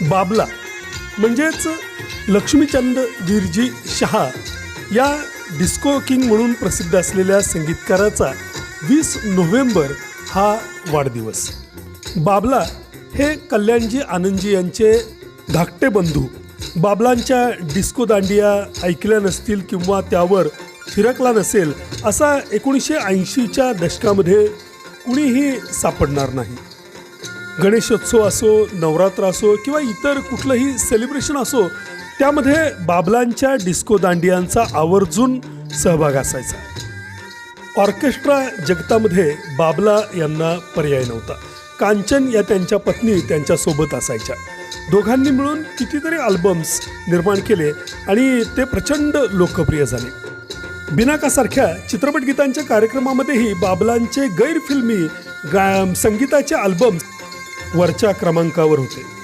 बाबला म्हणजेच लक्ष्मीचंद विरजी शहा या डिस्को किंग म्हणून प्रसिद्ध असलेल्या संगीतकाराचा 20 नोव्हेंबर हा वाढदिवस. बाबला हे कल्याणजी आनंदजी यांचे धाकटे बंधू. बाबलांच्या डिस्को दांडिया ऐकल्या नसतील किंवा त्यावर थिरकला नसेल असा 1980च्या दशकामध्ये कुणीही सापडणार नाही. गणेशोत्सव असो, नवरात्र असो किंवा इतर कुठलंही सेलिब्रेशन असो, त्यामध्ये बाबलांच्या डिस्को दांडियांचा आवर्जून सहभाग असायचा. ऑर्केस्ट्रा जगतामध्ये बाबला यांना पर्याय नव्हता. कांचन या त्यांच्या पत्नी त्यांच्यासोबत असायच्या. दोघांनी मिळून कितीतरी अल्बम्स निर्माण केले आणि ते प्रचंड लोकप्रिय झाले. बिनाकासारख्या चित्रपट गीतांच्या कार्यक्रमामध्येही बाबलांचे गैरफिल्मी संगीताचे अल्बम्स वरच्या क्रमांकावर होते.